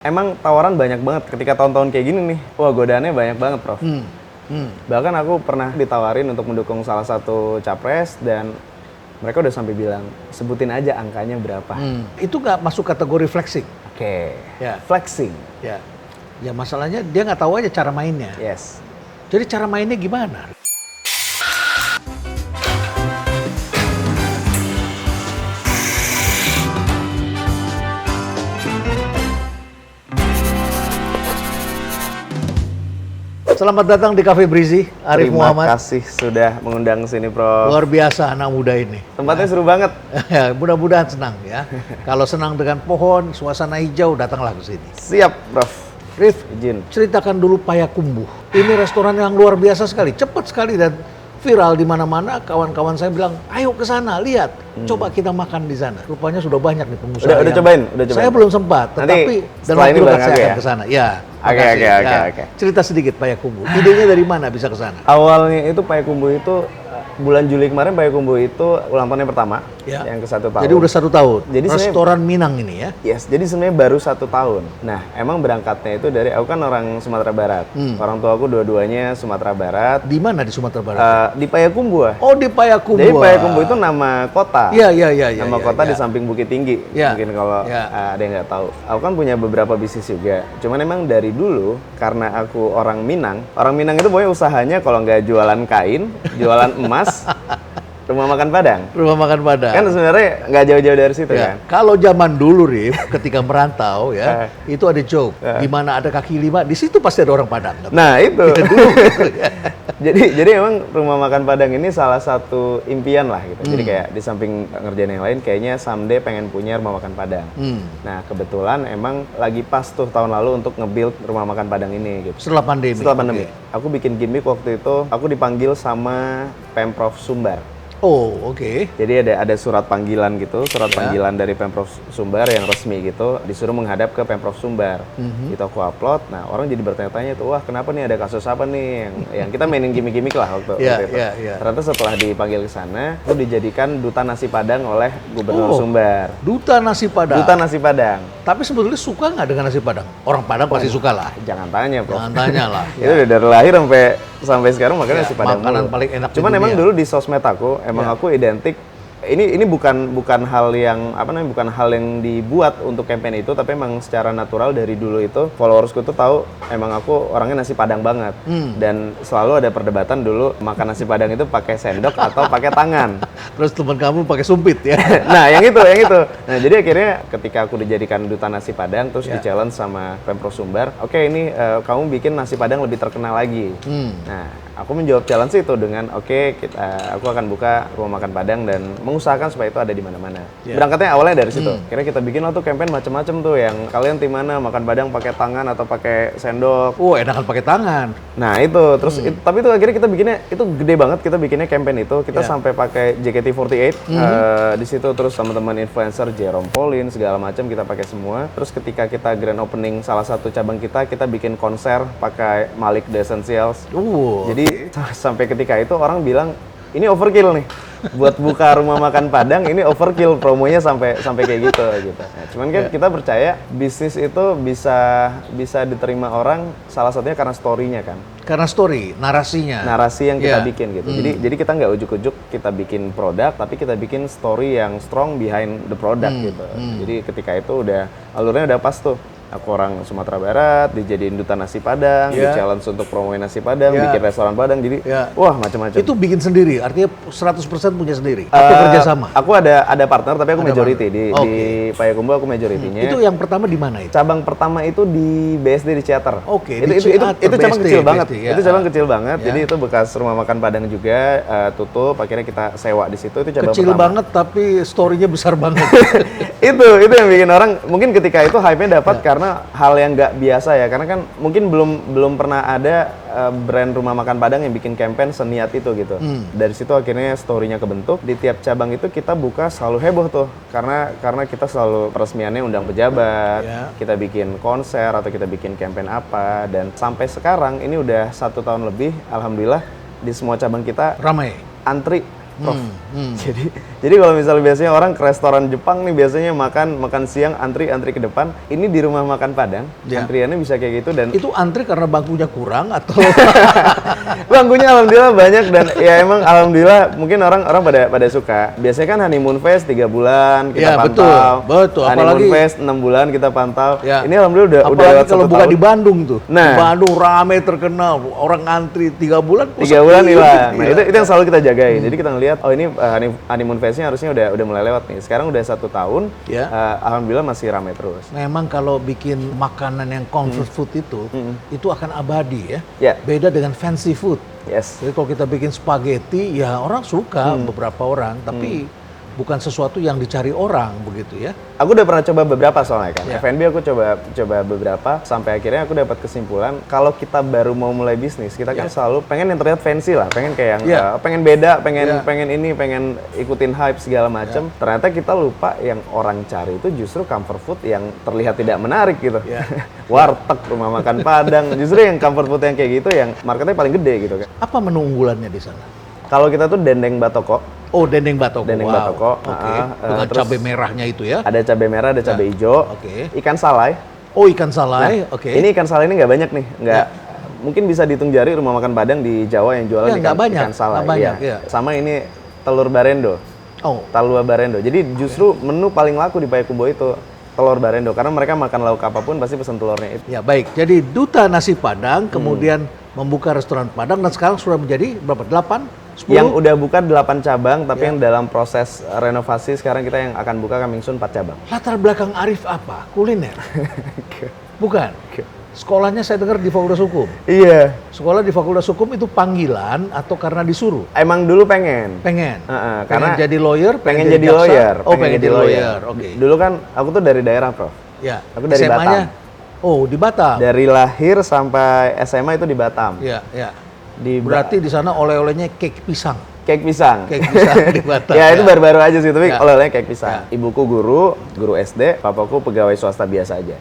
Emang tawaran banyak banget ketika tahun-tahun kayak gini nih. Wah, godaannya banyak banget, Prof. Bahkan aku pernah ditawarin untuk mendukung salah satu capres dan mereka udah sampai bilang, sebutin aja angkanya berapa. Itu nggak masuk kategori flexing. Oke. Ya. Flexing. Ya masalahnya dia nggak tahu aja cara mainnya. Yes. Jadi cara mainnya gimana? Selamat datang di Cafe Breezy, Arif Muhammad. Terima kasih sudah mengundang sini, Prof. Luar biasa anak muda ini. Tempatnya seru banget. Ya, mudah-mudahan senang ya. Kalau senang dengan pohon, suasana hijau, datanglah ke sini. Siap, Prof. Rif, Izin. ceritakan dulu Payakumbuh. Ini restoran yang luar biasa sekali, cepat sekali dan viral di mana-mana. Kawan-kawan saya bilang, ayo ke sana, lihat. Coba kita makan di sana. Rupanya sudah banyak nih pengusaha. Udah cobain? Udah cobain? Saya belum sempat, Nanti tetapi dalam setelah ini waktu dekat bareng saya aku akan ya? ke sana. Ya. Oke. Ya. Cerita sedikit Payakumbuh. Idenya dari mana bisa ke sana? Awalnya itu Payakumbuh itu bulan Juli kemarin Payakumbuh itu ulang tahunnya pertama, Ya. yang ke 1 tahun. Jadi udah 1 tahun. Jadi restoran Minang ini ya. Yes, jadi sebenarnya baru 1 tahun. Nah, emang berangkatnya itu dari, aku kan orang Sumatera Barat. Orang tua aku dua-duanya Sumatera Barat. Di mana di Sumatera Barat? Di Payakumbuh. Oh, di Payakumbuh. Jadi Payakumbuh itu nama kota. Iya. Nama kota di samping Bukit Tinggi. Ya. Mungkin kalau Ya. ada yang nggak tahu. Aku kan punya beberapa bisnis juga. Cuman emang dari dulu, karena aku orang Minang itu pokoknya usahanya kalau nggak jualan kain, jualan emas, rumah makan Padang. Rumah makan Padang. Kan sebenarnya nggak jauh-jauh dari situ Ya. kan. Kalau zaman dulu, Rif, ketika merantau ya, itu ada joke. Di mana ada kaki 5, di situ pasti ada orang Padang. Nah, itu. Jadi emang rumah makan Padang ini salah satu impian lah gitu. Jadi kayak di samping ngerjain yang lain, kayaknya someday pengen punya rumah makan Padang. Nah, kebetulan emang lagi pas tuh tahun lalu untuk nge-build rumah makan Padang ini gitu. Setelah pandemi. Setelah pandemi. Oke. Aku bikin gimmick waktu itu, aku dipanggil sama Pemprov Sumbar. Oh, oke. Jadi ada surat panggilan gitu, panggilan dari Pemprov Sumbar yang resmi gitu, disuruh menghadap ke Pemprov Sumbar. Itu aku upload, nah orang jadi bertanya-tanya tuh, wah kenapa nih ada kasus apa nih yang kita mainin gimmick-gimmick lah waktu itu. Ternyata setelah dipanggil ke sana, aku dijadikan duta nasi Padang oleh Gubernur Sumbar. Duta nasi Padang. Duta nasi Padang. Tapi sebetulnya suka nggak dengan nasi Padang? Orang Padang pasti suka lah. Jangan tanya, Prof. Jangan tanya lah. Itu udah dari lahir sampai sekarang makan nasi Padang makanan mulu. paling enak di Cuman emang dunia. dulu di sosmed aku aku identik, ini bukan hal yang bukan hal yang dibuat untuk campaign itu, tapi emang secara natural dari dulu itu followersku tuh tahu emang aku orangnya nasi Padang banget. Dan selalu ada perdebatan dulu makan nasi Padang itu pakai sendok atau pakai tangan. Terus teman kamu pakai sumpit ya. Nah, yang itu. Nah, jadi akhirnya ketika aku dijadikan duta nasi Padang, terus di-challenge sama Pemprov Sumbar, oke, ini kamu bikin nasi Padang lebih terkenal lagi. Nah, aku menjawab challenge itu dengan aku akan buka rumah makan Padang dan mengusahakan supaya itu ada di mana-mana. Berangkatnya awalnya dari situ. Akhirnya kita bikin tuh campaign macam-macam tuh, yang kalian tim mana makan Padang pakai tangan atau pakai sendok. Oh, enakan pakai tangan. Nah, itu terus tapi itu akhirnya kita bikinnya itu gede banget, kita bikinnya campaign itu. Kita sampai pakai JKT48 di situ, terus teman-teman influencer Jerome Pauline segala macam kita pakai semua. Terus ketika kita grand opening salah satu cabang kita bikin konser pakai Malik The Essentials. Jadi sampai ketika itu orang bilang ini overkill nih. Buat buka rumah makan Padang ini overkill, promonya sampai kayak gitu. Nah, cuman kan kita percaya bisnis itu bisa diterima orang salah satunya karena story-nya kan. Karena story, narasinya. Narasi yang kita bikin gitu. Jadi kita nggak ujuk-ujuk kita bikin produk, tapi kita bikin story yang strong behind the product gitu. Jadi ketika itu udah alurnya udah pas tuh. Aku orang Sumatera Barat, dijadiin duta nasi Padang, di-challenge untuk promoin nasi Padang, bikin restoran Padang, jadi wah macam-macam. Itu bikin sendiri, artinya 100% punya sendiri? Atau kerjasama? Aku ada partner, tapi aku majority. Di Payakumbuh aku majority-nya. Itu yang pertama di mana itu? Cabang pertama itu di BSD di Ciater. Itu cabang BSD, kecil banget. BSD, ya. Itu cabang kecil banget, jadi itu bekas rumah makan Padang juga, tutup, akhirnya kita sewa di situ, itu cabang Kecil pertama. banget tapi story-nya besar banget. itu yang bikin orang, mungkin ketika itu hype-nya dapat karena hal yang nggak biasa ya, karena kan mungkin belum pernah ada brand rumah makan Padang yang bikin campaign seniat itu gitu. Dari situ akhirnya story-nya kebentuk. Di tiap cabang itu kita buka selalu heboh tuh, karena kita selalu peresmiannya undang pejabat, kita bikin konser atau kita bikin campaign apa, dan sampai sekarang ini udah 1 tahun lebih, alhamdulillah di semua cabang kita Ramai. antri Prof. Jadi kalau misalnya biasanya orang ke restoran Jepang nih biasanya makan siang antri ke depan, ini di rumah makan Padang, antriannya bisa kayak gitu. Dan itu antri karena bangkunya kurang atau bangkunya alhamdulillah banyak, dan ya emang alhamdulillah mungkin orang pada suka. Biasanya kan honeymoon phase 3 bulan kita pantau. Betul. Honeymoon phase 6 bulan kita pantau. Ya. Ini alhamdulillah udah apalagi lewat kalau 1 buka tahun. di Bandung tuh. Nah. Di Bandung rame terkenal, orang antri 3 bulan. 3 bulan hilang. Nah, itu yang selalu kita jagain. Jadi kita ngelihat, oh ini honeymoon phase-nya harusnya udah mulai lewat nih. Sekarang udah 1 tahun. Alhamdulillah masih ramai terus. Memang kalau bikin makanan yang comfort food itu akan abadi ya. Ya. Beda dengan fancy food. Yes. Jadi kalau kita bikin spaghetti, ya orang suka, beberapa orang, tapi bukan sesuatu yang dicari orang begitu ya. Aku udah pernah coba beberapa soalnya kan. Ya. F&B aku coba beberapa, sampai akhirnya aku dapat kesimpulan kalau kita baru mau mulai bisnis, kita kan selalu pengen yang terlihat fancy lah, pengen kayak yang pengen beda, pengen ini, pengen ikutin hype segala macem. Ternyata kita lupa yang orang cari itu justru comfort food yang terlihat tidak menarik gitu. Warteg, rumah makan Padang, justru yang comfort food yang kayak gitu yang marketnya paling gede gitu kan. Apa menu unggulannya di sana? Kalau kita tuh dendeng batoko. Oh, dendeng batoko. Dendeng batoko. Oke. Dengan Terus cabai merahnya itu ya. ada cabai merah, ada cabai hijau. Oke. Ikan salai. Oh, ikan salai. Oke. Ini ikan salai ini nggak banyak nih, mungkin bisa dihitung jari rumah makan Padang di Jawa yang jualan nggak banyak, ikan salai. nggak banyak, Iya. Sama ini telur barendo. Oh. Talua barendo. Jadi justru menu paling laku di Payakumbuh itu telur barendo, karena mereka makan lauk apapun pasti pesan telurnya itu. Ya baik, jadi Duta Nasi Padang kemudian membuka restoran Padang dan sekarang sudah menjadi berapa? 8? 10? Yang udah buka 8 cabang, tapi yang dalam proses renovasi sekarang kita yang akan buka coming soon 4 cabang. Latar belakang Arif apa? Kuliner? Bukan? Sekolahnya saya dengar di Fakultas Hukum. Iya. Sekolah di Fakultas Hukum itu panggilan atau karena disuruh? Emang dulu pengen. Pengen? Karena pengen jadi lawyer? Pengen jadi jaksa? lawyer. Oh, pengen jadi lawyer. Oke. Dulu kan aku tuh dari daerah, Prof. Ya. Aku dari SMA-nya? Batam. Oh, di Batam. Dari lahir sampai SMA itu di Batam. Ya, ya. Berarti di sana oleh-olehnya cake pisang. Cake pisang. Cake pisang di Batam. Ya, itu baru-baru aja sih, tapi Ya. oleh-olehnya cake pisang. Ya. Ibuku guru SD, papaku pegawai swasta biasa aja.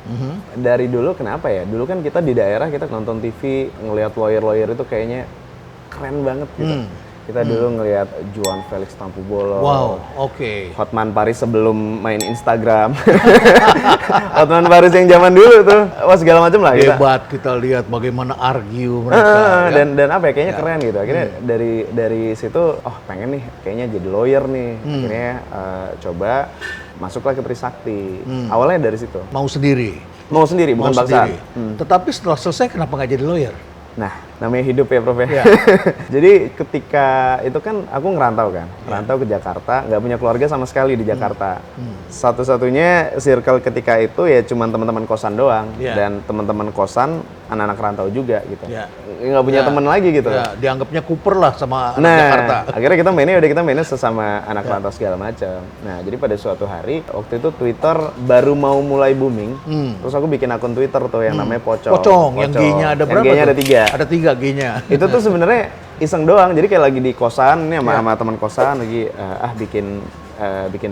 Dari dulu kenapa ya? Dulu kan kita di daerah, kita nonton TV, ngelihat lawyer-lawyer itu kayaknya keren banget gitu. Kita dulu ngelihat Juan Felix Tampu Bolon. Wow, oke. Hotman Paris sebelum main Instagram. Hotman Paris yang zaman dulu tuh. Wah, segala macam lah kita. Hebat kita lihat bagaimana argue mereka. Ya. Dan apa ya, kayaknya keren gitu. Akhirnya dari situ, oh pengen nih kayaknya jadi lawyer nih. Akhirnya coba masuklah ke Trisakti. Awalnya dari situ. Mau sendiri. Mau sendiri, bukan paksaan. Tetapi setelah selesai kenapa nggak jadi lawyer? Nah, namanya hidup ya, Prof. Ya. Jadi ketika itu kan aku ngerantau kan, ngerantau ke Jakarta, nggak punya keluarga sama sekali di Jakarta. Satu-satunya circle ketika itu ya cuma teman-teman kosan doang, dan teman-teman kosan anak-anak rantau juga gitu. Nggak punya teman lagi gitu. Ya, dianggapnya Cooper lah sama anak Jakarta. Akhirnya kita mainnya sesama anak rantau segala macam. Nah, jadi pada suatu hari waktu itu Twitter baru mau mulai booming, terus aku bikin akun Twitter tuh yang namanya Pocong. Yang G-nya ada berapa? Yang G-nya ada 3. Ada 3 G-nya. Itu tuh sebenarnya iseng doang, jadi kayak lagi di kosan nih sama teman kosan lagi bikin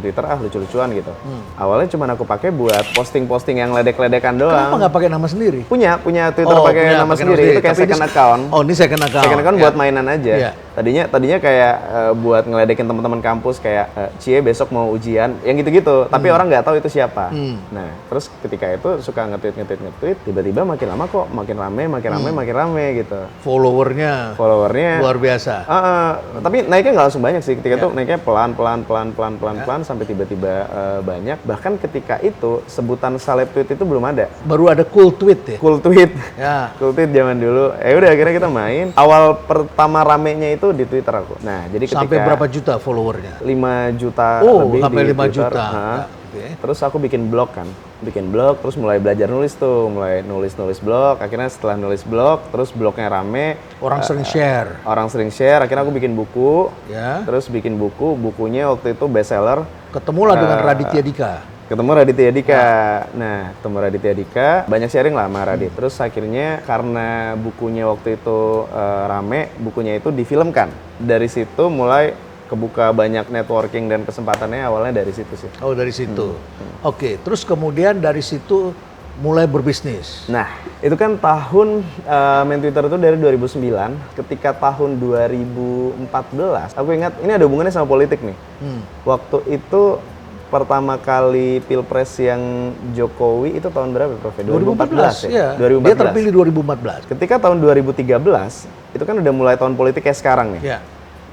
Twitter lucu-lucuan gitu. Awalnya cuma aku pakai buat posting-posting yang ledek-ledekan doang. Kenapa nggak pakai nama sendiri? Punya Twitter pakai nama sendiri. Itu kayak second account. Oh, ini second account. Second account buat mainan aja. Tadinya kayak buat ngeledekin teman-teman kampus kayak Cie besok mau ujian, yang gitu-gitu. Tapi orang nggak tahu itu siapa. Nah, terus ketika itu suka nge-tweet, tiba-tiba makin lama kok makin rame gitu. Followernya luar biasa. Tapi naiknya nggak langsung banyak sih. Ketika itu naiknya pelan sampai tiba-tiba banyak. Bahkan ketika itu sebutan seleb tweet itu belum ada. Baru ada cool tweet ya? Cool tweet. Ya. Cool tweet zaman dulu. Udah akhirnya kita main. Awal pertama ramenya itu di Twitter aku. Nah, jadi ketika sampai berapa juta followernya? 5 juta sampai lebih di 5 Twitter. juta. Terus aku bikin blog kan. Bikin blog, terus mulai belajar nulis tuh. Mulai nulis blog. Akhirnya setelah nulis blog, terus blognya rame. Orang sering share. Akhirnya aku bikin buku. Ya. Terus bikin bukunya waktu itu bestseller. Ketemulah dengan Raditya Dika. Ketemu Raditya Dika. Nah, ketemu Raditya Dika, banyak sharing lah sama Radit. Terus akhirnya karena bukunya waktu itu rame, bukunya itu difilmkan. Dari situ mulai kebuka banyak networking dan kesempatannya awalnya dari situ sih. Oh, dari situ. Oke, terus kemudian dari situ mulai berbisnis? Nah, itu kan tahun main Twitter itu dari 2009. Ketika tahun 2014, aku ingat ini ada hubungannya sama politik nih. Waktu itu pertama kali Pilpres yang Jokowi itu tahun berapa, Prof? 2014 ya. 2014. Dia terpilih 2014. Ketika tahun 2013, itu kan udah mulai tahun politik kayak sekarang nih. Ya.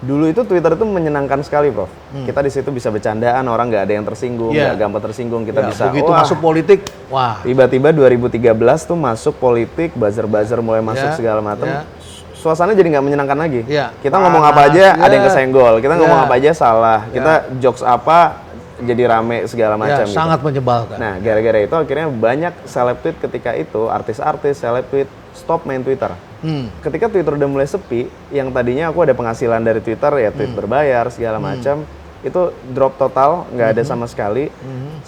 Dulu itu Twitter itu menyenangkan sekali, Prof. Kita di situ bisa bercandaan, orang nggak ada yang tersinggung, nggak gampang tersinggung. Kita bisa, begitu masuk politik, wah. Tiba-tiba 2013 tuh masuk politik, buzzer-buzzer mulai masuk segala macam. Suasananya jadi nggak menyenangkan lagi. Kita ngomong apa aja, ada yang kesenggol. Kita ngomong apa aja salah. Kita jokes apa, jadi rame segala macam. Gitu. Sangat menyebalkan. Nah, gara-gara itu akhirnya banyak seleb tweet ketika itu, artis-artis seleb tweet stop main Twitter. Ketika Twitter udah mulai sepi, yang tadinya aku ada penghasilan dari Twitter ya tweet berbayar segala macam, itu drop total, nggak ada sama sekali.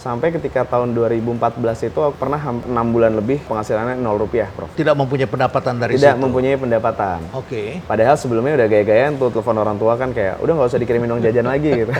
Sampai ketika tahun 2014 itu aku pernah 6 bulan lebih penghasilannya 0 rupiah, Prof. Tidak mempunyai pendapatan dari situ? Tidak mempunyai pendapatan. Oke. Padahal sebelumnya udah gaya-gayaan tuh telepon orang tua kan kayak, udah nggak usah dikirimin uang jajan lagi gitu.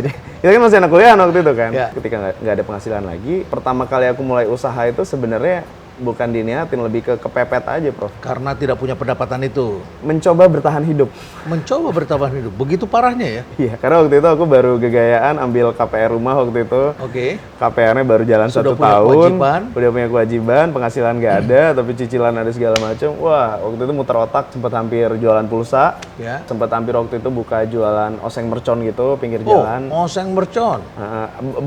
Jadi kita kan masih anak kuliah waktu itu kan. Ketika nggak ada penghasilan lagi, pertama kali aku mulai usaha itu sebenarnya bukan diniatin, lebih ke kepepet aja, Prof. Karena tidak punya pendapatan itu. Mencoba bertahan hidup. Mencoba bertahan hidup. Begitu parahnya ya? Iya, karena waktu itu aku baru gegayaan ambil KPR rumah waktu itu. Oke. KPR-nya baru jalan Sudah 1 punya tahun. kewajiban. Udah punya kewajiban, penghasilan nggak ada, tapi cicilan ada segala macam. Wah, waktu itu muter otak, sempat hampir jualan pulsa. Sempat hampir waktu itu buka jualan oseng mercon gitu, pinggir jalan. Oseng mercon?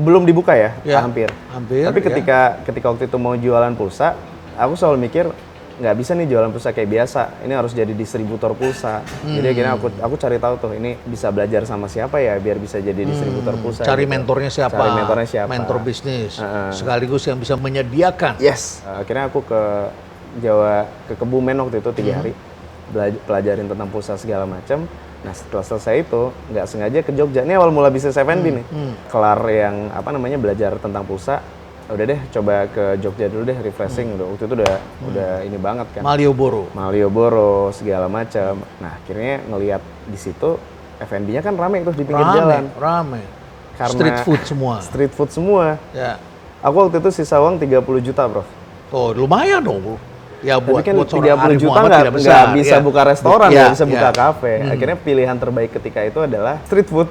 Belum dibuka ya, hampir. Tapi ketika waktu itu mau jualan pulsa, aku selalu mikir nggak bisa nih jualan pulsa kayak biasa. Ini harus jadi distributor pulsa. Jadi akhirnya aku cari tahu tuh ini bisa belajar sama siapa ya biar bisa jadi distributor pulsa. Cari gitu. mentornya siapa? Cari mentornya siapa? Mentor bisnis. Sekaligus yang bisa menyediakan. Yes. Akhirnya aku ke Jawa, ke Kebumen waktu itu 3 hari. Pelajarin tentang pulsa segala macam. Nah setelah selesai itu nggak sengaja ke Jogja. Ini awal mula bisnis F&B nih. Kelar yang belajar tentang pulsa. Udah deh, coba ke Jogja dulu deh, refreshing. Waktu itu udah ini banget kan. Malioboro segala macam. Nah akhirnya ngelihat di situ F&B-nya kan rame tuh di pinggir jalan. Rame. Karena Street food semua. Ya. Aku waktu itu sisa uang 30 juta, Prof. Oh lumayan dong. Ya buat, tapi kan buat 30 juta nggak bisa buka restoran, nggak bisa buka kafe. Akhirnya pilihan terbaik ketika itu adalah street food.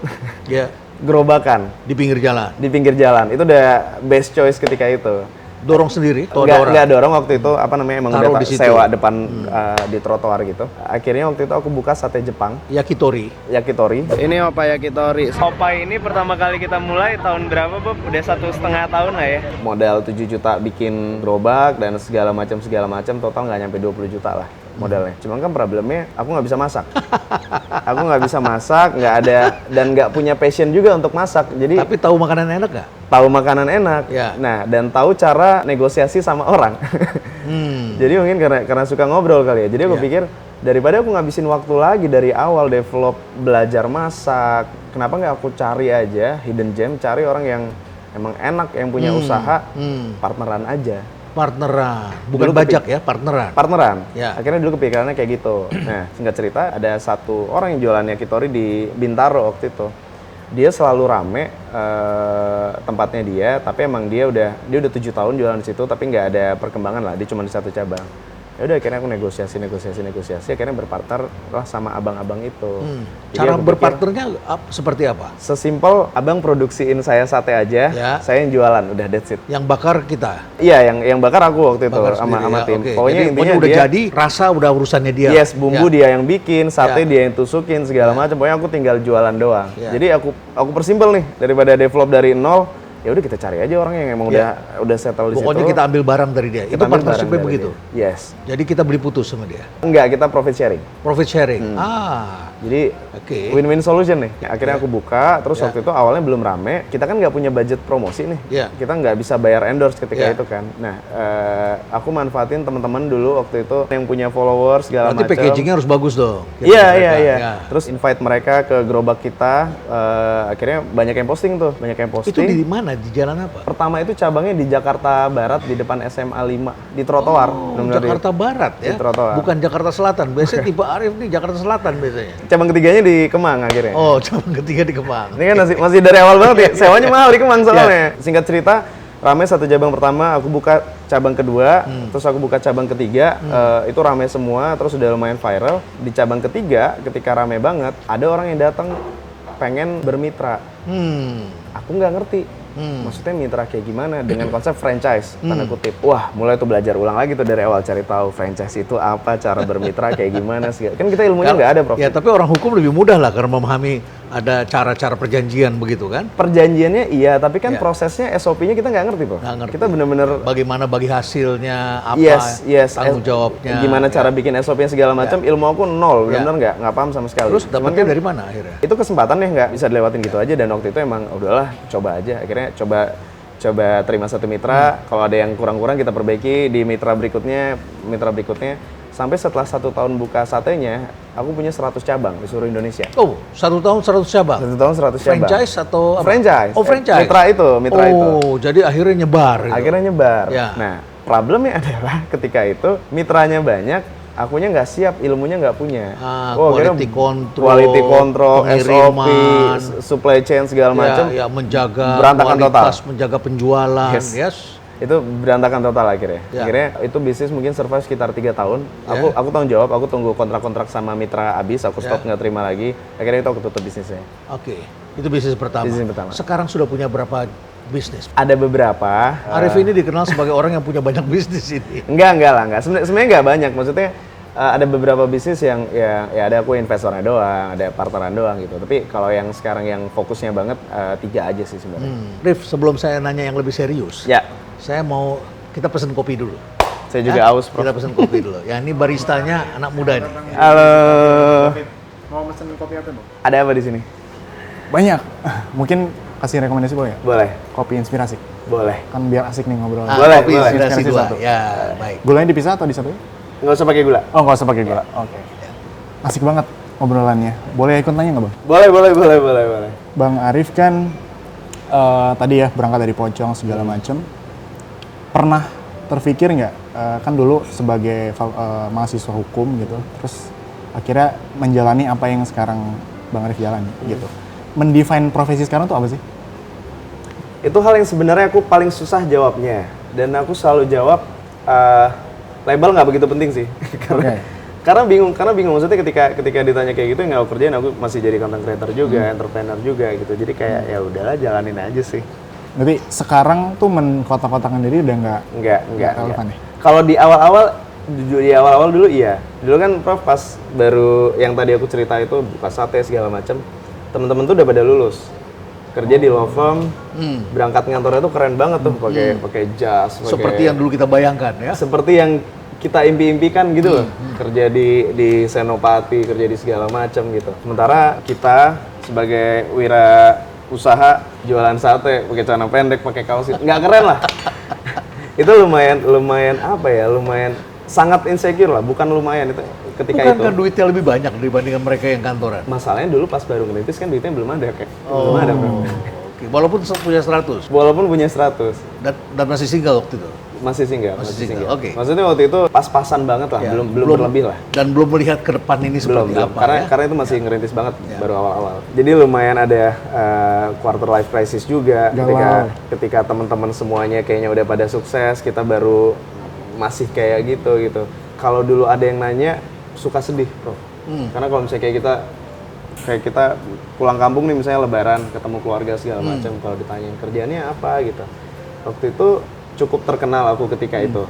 Gerobakan di pinggir jalan itu udah best choice ketika itu. Dorong sendiri? Nggak dorong waktu itu emang udah sewa depan di trotoar gitu. Akhirnya waktu itu aku buka sate Jepang, Yakitori. Ini Opa Yakitori. Opa ini pertama kali kita mulai tahun berapa, Bob? Udah 1,5 tahun lah ya. Modal 7 juta bikin gerobak dan segala macam total nggak nyampe 20 juta lah modalnya. Cuman kan problemnya aku nggak bisa masak. Nggak ada dan nggak punya passion juga untuk masak. Jadi tapi tahu makanan enak nggak? Tahu makanan enak. Nah, dan tahu cara negosiasi sama orang. Jadi mungkin karena suka ngobrol kali ya. Jadi aku pikir daripada aku ngabisin waktu lagi dari awal develop belajar masak, kenapa nggak aku cari aja hidden gem, cari orang yang emang enak, yang punya usaha, partneran aja. Bukan dulu bajak ya, partneran. Akhirnya dulu kepikirannya kayak gitu. Nah, singkat cerita, ada satu orang yang jualan yakitori di Bintaro waktu itu. Dia selalu rame tempatnya dia, tapi emang dia udah 7 tahun jualan di situ, tapi nggak ada perkembangan lah. Dia cuma di 1 cabang. Ya udah akhirnya aku negosiasi, akhirnya berpartner lah sama abang-abang itu. Cara berpartnernya seperti apa? Sesimpel abang produksiin saya sate aja, saya yang jualan, udah that's it. Yang bakar kita? Iya, yang bakar aku waktu itu sama tim. Pokoknya intinya udah jadi, rasa udah urusannya dia. Yes, bumbu dia yang bikin, sate dia yang tusukin segala macam. Pokoknya aku tinggal jualan doang. Jadi aku persimpel nih, daripada develop dari nol. Ya udah kita cari aja orang yang emang udah settle di situ. Pokoknya kita ambil barang dari dia. Itu partnership-nya begitu? Yes. Jadi kita beli putus sama dia? Enggak, kita profit sharing. Jadi win-win solution nih. Akhirnya aku buka, terus waktu itu awalnya belum rame. Kita kan nggak punya budget promosi nih. Kita nggak bisa bayar endorse ketika itu kan. Nah, aku manfaatin teman-teman dulu waktu itu yang punya followers segala macam. Berarti packagingnya harus bagus dong? Iya. Terus invite mereka ke gerobak kita. Akhirnya banyak yang posting tuh, Itu di mana? Di jalan apa? Pertama itu cabangnya di Jakarta Barat, di depan SMA 5, di trotoar. Jakarta Barat ya? Di trotoar. Bukan Jakarta Selatan. Biasanya tipe Arif nih Jakarta Selatan biasanya. Cabang ketiganya di Kemang akhirnya. Oh, cabang ketiga di Kemang. Ini kan masih dari awal banget ya. Sewanya mahal di Kemang soalnya. Singkat cerita, Rame satu cabang pertama, aku buka cabang kedua, terus aku buka cabang ketiga, itu rame semua, terus udah lumayan viral. Di cabang ketiga, ketika rame banget, ada orang yang datang pengen bermitra. Aku nggak ngerti. Maksudnya mitra kayak gimana dengan konsep franchise, tanda kutip. Wah, mulai tuh belajar ulang lagi tuh dari awal, cari tahu franchise itu apa, cara bermitra kayak gimana sih. Kan kita ilmunya nggak ada, Prof. Ya, tapi orang hukum lebih mudah lah karena memahami ada cara-cara perjanjian begitu kan. Perjanjiannya iya, tapi kan prosesnya SOP-nya kita nggak ngerti, Prof. Nggak ngerti. Kita bener-bener Bagaimana bagi hasilnya, apa yes, tanggung jawabnya. gimana cara bikin SOP-nya segala macam, ilmu aku nol, bener-bener nggak paham sama sekali. Terus dapetnya dari mana akhirnya? Itu kesempatan ya, nggak bisa dilewatin gitu aja, dan waktu itu emang udahlah coba aja. Akhirnya coba terima satu mitra, kalau ada yang kurang-kurang kita perbaiki di mitra berikutnya. Sampai setelah 1 tahun buka satenya, aku punya 100 cabang di seluruh Indonesia. Oh, 1 tahun 100 cabang? 1 tahun 100 cabang. Franchise atau apa? Franchise. Oh, franchise. Mitra itu. Oh, jadi akhirnya nyebar. Akhirnya nyebar. Ya. Nah, problemnya adalah ketika itu mitranya banyak, akunya nggak siap, ilmunya nggak punya. Quality control, SOP, supply chain segala macam. Ya, menjaga berantakan kualitas, total. menjaga penjualan. Yes. Itu berantakan total akhirnya. Ya. Akhirnya itu bisnis mungkin survive sekitar 3 tahun. Aku tanggung jawab, aku tunggu kontrak-kontrak sama mitra habis, aku stop nggak terima lagi. Akhirnya itu aku tutup bisnisnya. Oke, itu bisnis pertama. Bisnis pertama. Sekarang sudah punya berapa bisnis? Ada beberapa. Arif ini dikenal sebagai orang yang punya banyak bisnis ini. Enggak lah. Sebenarnya nggak banyak. Maksudnya ada beberapa bisnis yang ya ada aku investornya doang, ada partneran doang gitu. Tapi kalau yang sekarang yang fokusnya banget 3 aja sih sebenarnya. Rif, sebelum saya nanya yang lebih serius, saya mau kita pesen kopi dulu. Saya juga aus, Prof. Kita pesen kopi dulu. Ya, ini baristanya anak muda nih. Halo. Mau pesen kopi apa, Bang? Ada apa di sini? Banyak. Mungkin kasih rekomendasi boleh ya? Boleh. Kopi inspirasi. Boleh. Kan biar asik nih ngobrol. Boleh, kopi boleh. inspirasi Inspirasi 2. satu. Ya, baik. Gulanya dipisah atau disatu? Nggak usah pakai gula. Oh, nggak usah pakai gula. Oke. Asik banget ngobrolannya. Boleh ikut nanya nggak, Bang? Boleh. Bang Arif kan tadi ya berangkat dari pocong segala macem. Pernah terpikir nggak, kan dulu sebagai mahasiswa hukum gitu, terus akhirnya menjalani apa yang sekarang Bang Arif jalani gitu. Mendefine profesi sekarang tuh apa sih? Itu hal yang sebenarnya aku paling susah jawabnya. Dan aku selalu jawab, label nggak begitu penting sih. Karena bingung maksudnya ketika ditanya kayak gitu, yang aku kerjain, aku masih jadi content creator juga, entrepreneur juga gitu. Jadi kayak ya udahlah jalanin aja sih. Berarti sekarang tuh mengkotak-kotakan diri udah nggak relevan ya? Kalau di awal-awal dulu iya. Dulu kan Prof pas baru yang tadi aku cerita itu buka sate segala macam, teman-teman tuh udah pada lulus. Kerja di law firm, berangkat ngantornya tuh keren banget tuh, pakai jas, Seperti yang dulu kita bayangkan ya. seperti yang kita impi-impikan gitu loh. Kerja di Senopati, kerja di segala macam gitu. Sementara kita sebagai wira usaha jualan sate, pakai celana pendek, pakai kaos, nggak keren lah. Itu lumayan apa ya? Lumayan sangat insecure lah, bukan lumayan itu ketika Bukan itu. kan duitnya lebih banyak dibandingkan mereka yang kantoran? Masalahnya dulu pas baru ngerintis kan duitnya belum ada kayak. Belum ada, Bro. Oke, walaupun punya 100 Walaupun punya 100. dan masih single waktu itu. Masih single. Oke. Maksudnya waktu itu pas-pasan banget lah, Ya, belum berlebih lah. Dan belum melihat ke depan ini seperti Belum. apa Karena itu masih ngerintis banget baru awal-awal. Jadi lumayan ada quarter life crisis juga ketika teman-teman semuanya kayaknya udah pada sukses, kita baru masih kayak gitu. Kalau dulu ada yang nanya, suka sedih, Prof. Karena kalau misalnya kayak kita pulang kampung nih, misalnya lebaran, ketemu keluarga segala macam, kalau ditanyain kerjaannya apa gitu. Waktu itu cukup terkenal aku ketika itu.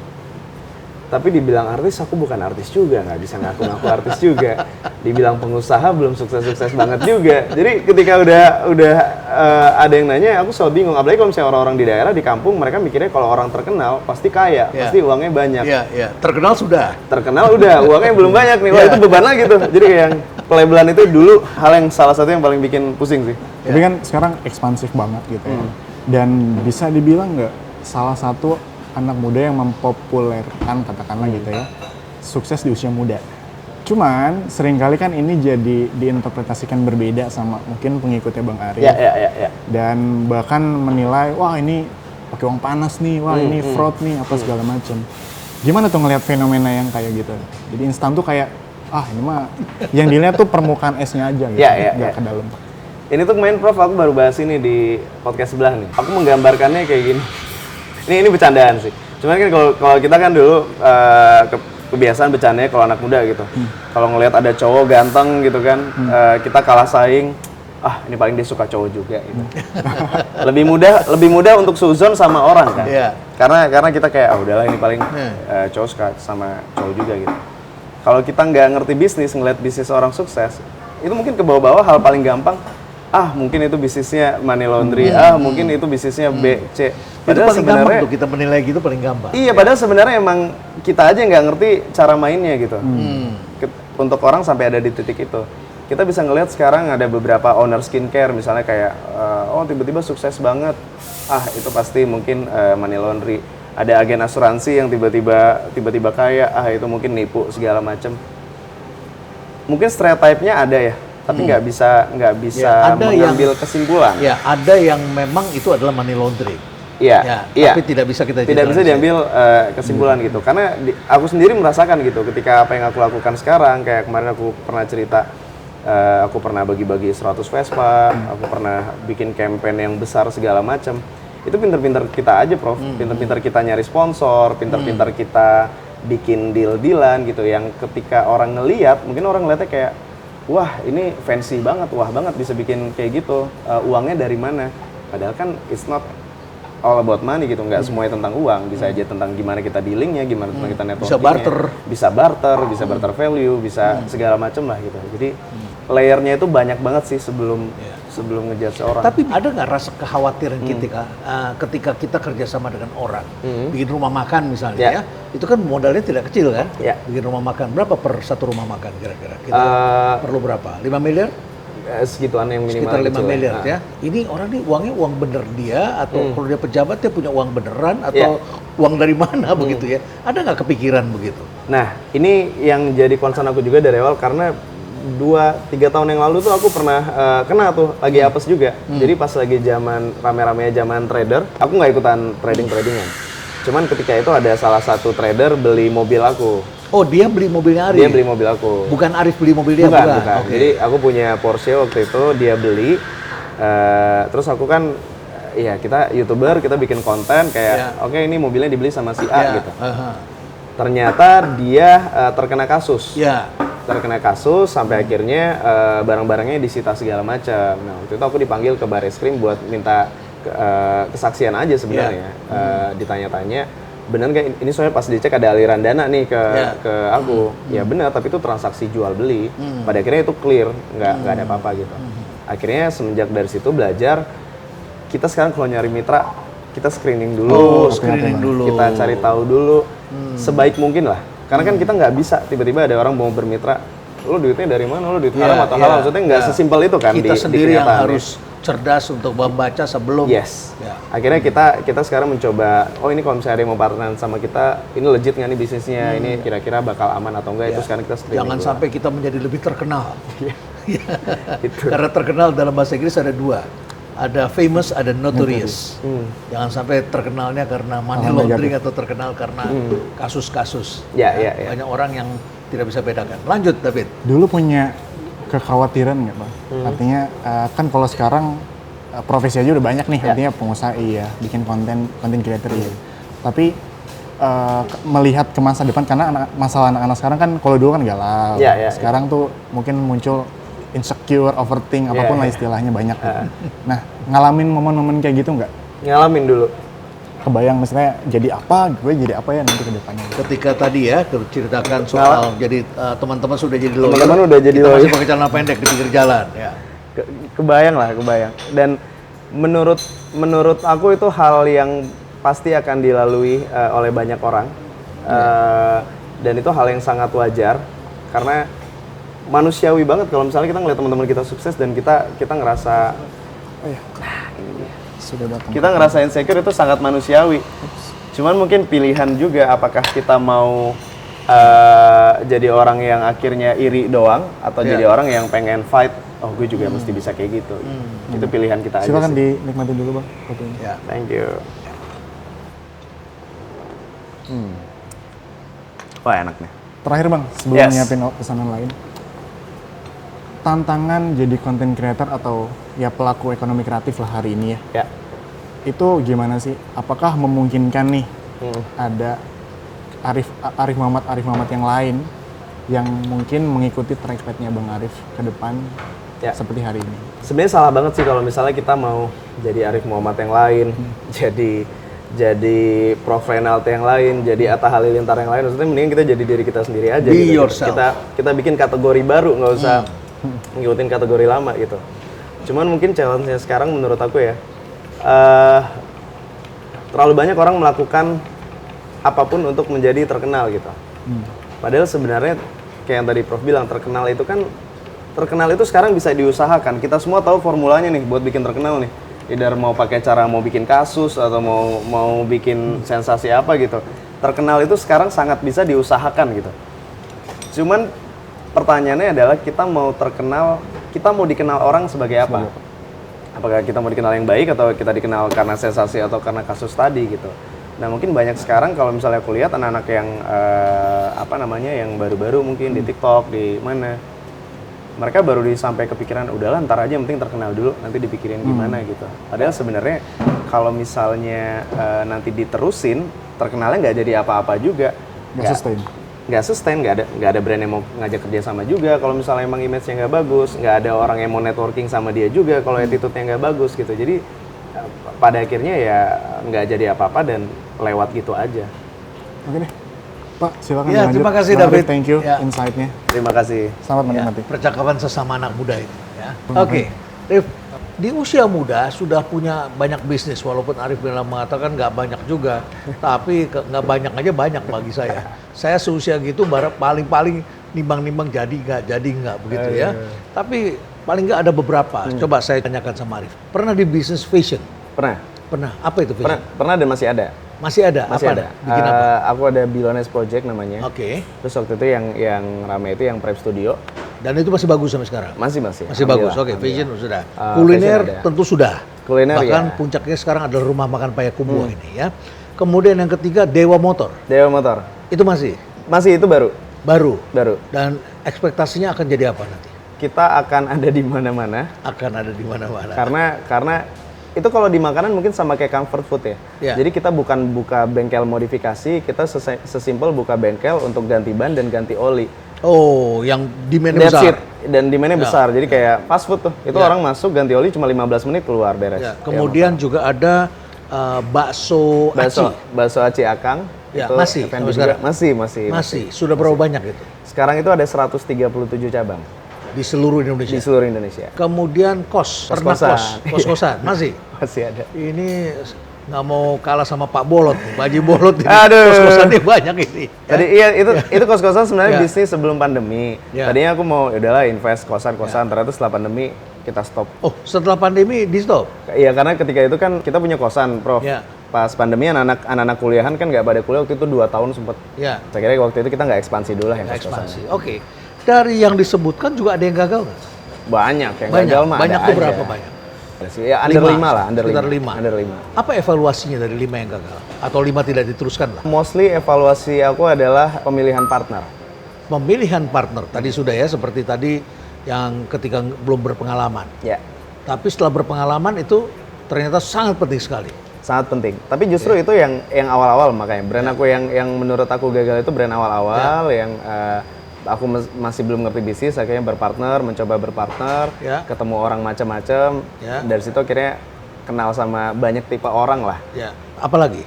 Tapi dibilang artis, aku bukan artis juga, nggak bisa ngaku-ngaku artis juga. Dibilang pengusaha, belum sukses-sukses banget juga. Jadi ketika udah ada yang nanya, aku selalu bingung. Apalagi kalau misalnya orang-orang di daerah, di kampung, mereka mikirnya kalau orang terkenal, pasti kaya, pasti uangnya banyak. Iya. Terkenal sudah. Terkenal udah, uangnya belum banyak nih. Wah, itu beban lagi tuh. Jadi kayak yang pelabelan itu dulu hal yang salah satu yang paling bikin pusing sih. Tapi kan sekarang ekspansif banget gitu ya. Dan bisa dibilang nggak salah satu anak muda yang mempopulerkan, katakanlah gitu ya, sukses di usia muda. Cuman seringkali kan ini jadi diinterpretasikan berbeda sama mungkin pengikutnya Bang Arif. Ya. Dan bahkan menilai, wah ini pakai uang panas nih, wah ini fraud nih, apa segala macam. Gimana tuh ngelihat fenomena yang kayak gitu? Jadi instan tuh kayak, ini mah yang dilihat tuh permukaan esnya aja gitu, nggak ke dalam. Ini tuh kemarin Prof, aku baru bahas ini di podcast sebelah nih. Aku menggambarkannya kayak gini. Ini bercandaan sih. Cuman kan kalau kita kan dulu kebiasaan bercandanya kalau anak muda gitu. Kalau ngelihat ada cowok ganteng gitu kan, kita kalah saing. Ini paling dia suka cowok juga gitu. lebih mudah untuk suzon sama orang kan. Iya. Karena kita kayak udahlah ini paling cowok suka sama cowok juga gitu. Kalau kita nggak ngerti bisnis, ngeliat bisnis orang sukses, itu mungkin ke bawah-bawah hal paling gampang. Mungkin itu bisnisnya money laundry, mungkin itu bisnisnya B, C. Padahal paling gampang tuh kita menilai gitu paling gampang. Iya, padahal sebenarnya emang kita aja nggak ngerti cara mainnya gitu. Untuk orang sampai ada di titik itu. Kita bisa ngelihat sekarang ada beberapa owner skincare misalnya kayak, tiba-tiba sukses banget. Itu pasti mungkin money laundry. Ada agen asuransi yang tiba-tiba kaya, itu mungkin nipu segala macam. Mungkin stereotype-nya ada ya. Tapi nggak bisa mengambil kesimpulan. Ya, ada yang memang itu adalah money laundering. Iya. Tapi tidak bisa kita diambil kesimpulan gitu. Karena aku sendiri merasakan gitu. Ketika apa yang aku lakukan sekarang, kayak kemarin aku pernah cerita, aku pernah bagi-bagi 100 Vespa, aku pernah bikin campaign yang besar segala macam. Itu pinter-pinter kita aja, Prof. Pinter-pinter kita nyari sponsor, pinter-pinter kita bikin deal-dealan gitu. Yang ketika orang ngelihat, mungkin orang ngeliatnya kayak, wah ini fancy banget, wah banget bisa bikin kayak gitu, uangnya dari mana? Padahal kan it's not all about money gitu, nggak semuanya tentang uang, bisa aja tentang gimana kita dealingnya, gimana tentang kita networkingnya, bisa barter value, bisa segala macam lah gitu. Jadi layernya itu banyak banget sih sebelum ngejudge orang. Tapi ada nggak rasa kekhawatiran ketika kita kerjasama dengan orang, bikin rumah makan misalnya ya, itu kan modalnya tidak kecil kan? Bikin rumah makan, berapa per satu rumah makan kira-kira? Kita perlu berapa? 5 miliar? Segituan yang minimal. Sekitar 5 miliar ya. Ini orang nih uangnya uang bener dia, atau kalau dia pejabat dia punya uang beneran, atau uang dari mana begitu ya? Ada nggak kepikiran begitu? Nah, ini yang jadi concern aku juga dari awal, karena 2-3 tahun yang lalu tuh aku pernah kena tuh lagi apes juga. Jadi pas lagi zaman rame-ramenya zaman trader, aku nggak ikutan tradingan. Cuman ketika itu ada salah satu trader beli mobil aku. Oh, dia beli mobilnya Arif? Dia beli mobil aku. Bukan Arif beli mobil dia? Bukan. Okay. Jadi aku punya Porsche waktu itu, dia beli. Terus aku kan, kita YouTuber, kita bikin konten kayak, oke, ini mobilnya dibeli sama si A gitu. Ternyata dia terkena kasus. Terkena kasus sampai akhirnya barang-barangnya disita segala macam. Nah, waktu itu aku dipanggil ke Barreskrim buat minta kesaksian aja sebenarnya. Ditanya-tanya, benar nggak ini, soalnya pas dicek ada aliran dana nih ke aku. Ya benar, tapi itu transaksi jual beli. Pada akhirnya itu clear, nggak ada apa-apa gitu. Akhirnya semenjak dari situ belajar, kita sekarang kalau nyari mitra, kita screening dulu. Kita cari tahu dulu sebaik mungkin lah. Karena kan kita nggak bisa tiba-tiba ada orang mau bermitra, lo duitnya dari mana, lo duit haram atau halal, maksudnya nggak sesimpel itu kan. Kita sendiri yang harus cerdas untuk membaca sebelum. Akhirnya kita sekarang mencoba, ini kalau misalnya ada yang mau partneran sama kita, ini legit nggak nih bisnisnya, ini kira-kira bakal aman atau enggak, itu sekarang kita screening. Jangan sampai kita menjadi lebih terkenal. Karena terkenal dalam bahasa Inggris ada 2. Ada famous, ada notorious. Jangan sampai terkenalnya karena money laundering atau terkenal karena kasus-kasus. Banyak orang yang tidak bisa bedakan. Lanjut, David. Dulu punya kekhawatiran nggak, Bang? Artinya kan kalau sekarang profesi aja udah banyak nih, artinya pengusaha bikin konten creator Tapi melihat ke masa depan, karena masalah anak-anak sekarang kan kalau dulu kan galau. Sekarang tuh mungkin muncul insecure, overthink, apapun lah istilahnya banyak. Nah, ngalamin momen-momen kayak gitu nggak? Ngalamin dulu. Kebayang misalnya jadi apa ya nanti ke depannya. Ketika tadi ya ceritakan soal jadi teman-teman sudah jadi lawyer. Teman-teman udah jadi lawyer. Masih pakai celana pendek di pinggir jalan. Kebayang. Dan menurut aku itu hal yang pasti akan dilalui oleh banyak orang. Dan itu hal yang sangat wajar karena manusiawi banget kalau misalnya kita ngeliat teman-teman kita sukses dan kita ngerasa kita ngerasa insecure, itu sangat manusiawi. Cuman mungkin pilihan juga apakah kita mau jadi orang yang akhirnya iri doang atau jadi orang yang pengen fight, gue juga mesti bisa kayak gitu. Itu pilihan kita aja. Silakan dinikmati dulu, Bang, fotonya. Thank you. Wah, enak nih. Terakhir, Bang, sebelum nyiapin pesanan lain. Tantangan jadi content creator atau pelaku ekonomi kreatif lah hari ini ya. itu gimana sih? Apakah memungkinkan nih ada Arif Muhammad yang lain yang mungkin mengikuti trackpad-nya Bang Arif ke depan seperti hari ini? Sebenarnya salah banget sih kalau misalnya kita mau jadi Arif Muhammad yang lain, jadi Prof Renald yang lain, jadi Atta Halilintar yang lain. Maksudnya mendingan kita jadi diri kita sendiri aja. Be yourself. Kita bikin kategori baru, nggak usah ngikutin kategori lama gitu. Cuman mungkin challenge-nya sekarang menurut aku ya, terlalu banyak orang melakukan apapun untuk menjadi terkenal gitu. Padahal sebenarnya kayak yang tadi Prof bilang, terkenal itu sekarang bisa diusahakan. Kita semua tahu formulanya nih buat bikin terkenal nih. Either mau pakai cara mau bikin kasus atau mau bikin sensasi apa gitu. Terkenal itu sekarang sangat bisa diusahakan gitu. Cuman pertanyaannya adalah kita mau terkenal, kita mau dikenal orang sebagai apa? Apakah kita mau dikenal yang baik atau kita dikenal karena sensasi atau karena kasus tadi gitu. Nah mungkin banyak sekarang kalau misalnya aku lihat anak-anak yang yang baru-baru mungkin di TikTok, di mana, mereka baru sampai kepikiran udahlah ntar aja yang penting terkenal dulu, nanti dipikirin gimana gitu. Padahal sebenarnya kalau misalnya nanti diterusin, terkenalnya nggak jadi apa-apa juga. Nggak sustain, nggak ada brand yang mau ngajak kerja sama juga. Kalau misalnya emang image-nya nggak bagus, nggak ada orang yang mau networking sama dia juga. Kalau attitude-nya nggak bagus gitu, jadi pada akhirnya ya nggak jadi apa-apa dan lewat gitu aja. Oke deh, Pak, silakan Ya, lanjut. terima kasih Bang Arif, David. thank you Ya. insight-nya. Terima kasih. Selamat menikmati. Percakapan sesama anak muda itu. Ya. Oke, Rif, di usia muda sudah punya banyak bisnis, walaupun Arif bilang mengatakan nggak banyak juga, tapi nggak banyak aja banyak bagi saya. Saya seusia gitu paling-paling nimbang-nimbang jadi nggak begitu ya. Tapi paling nggak ada beberapa. Coba saya tanyakan sama Arif. Pernah di bisnis fashion? Pernah. Apa itu fashion? Pernah dan masih ada. Masih ada? Masih apa ada. Bikin apa? Aku ada Bilones Project namanya. Oke. Terus waktu itu yang rame itu yang Prep Studio. Dan itu masih bagus sampai sekarang? Masih. Masih bagus, oke. Fashion sudah. Fashion Kuliner ada. tentu sudah. Kuliner Bahkan ya. puncaknya sekarang adalah rumah makan Payakumbuh ini ya. Kemudian yang ketiga Dewa Motor. Dewa Motor. Itu masih? Masih itu baru. Baru. Dan ekspektasinya akan jadi apa nanti? kita akan ada di mana-mana. Akan ada di mana-mana. Karena itu kalau di makanan mungkin sama kayak comfort food ya. Jadi kita bukan buka bengkel modifikasi, kita sesimpel buka bengkel untuk ganti ban dan ganti oli. Oh, yang demand-nya besar. Dan demand-nya besar. Jadi kayak fast food tuh. Itu orang masuk ganti oli cuma 15 menit keluar beres. Kemudian juga ada bakso aci. Bakso aci Akang. Ya, itu masih juga. Masih. Sudah berapa banyak itu? Sekarang itu ada 137 cabang. Di seluruh Indonesia? Di seluruh Indonesia. Kemudian kos-kosan, masih? Masih ada. Ini nggak mau kalah sama Pak Bolot, Pak Haji Bolot ini. Aduh. Kos-kosannya banyak ini. Tadi itu kos-kosan sebenarnya bisnis sebelum pandemi. Tadinya aku mau udahlah invest kosan-kosan, ternyata setelah pandemi kita stop. Oh, setelah pandemi di stop? Iya, karena ketika itu kan kita punya kosan, Prof. Pas pandemi anak-anak kuliahan kan nggak pada kuliah, waktu itu 2 tahun sempat. Saya kira waktu itu kita nggak ekspansi dulu lah yang ekspansi. Oke. Dari yang disebutkan juga ada yang gagal nggak? Banyak yang gagal mah. Banyak tuh berapa banyak? Ya under 5 lah, under 5. Apa evaluasinya dari 5 yang gagal? Atau 5 tidak diteruskan lah? Mostly evaluasi aku adalah pemilihan partner. Pemilihan partner, tadi sudah ya, seperti tadi yang ketika belum berpengalaman. Ya. Tapi setelah berpengalaman itu ternyata sangat penting sekali. Sangat penting. Tapi justru itu yang awal-awal makanya. Brand aku yang menurut aku gagal itu brand awal-awal yang aku masih belum ngerti bisnis, akhirnya mencoba berpartner, ketemu orang macam-macam. Dari situ akhirnya kenal sama banyak tipe orang lah. Apalagi?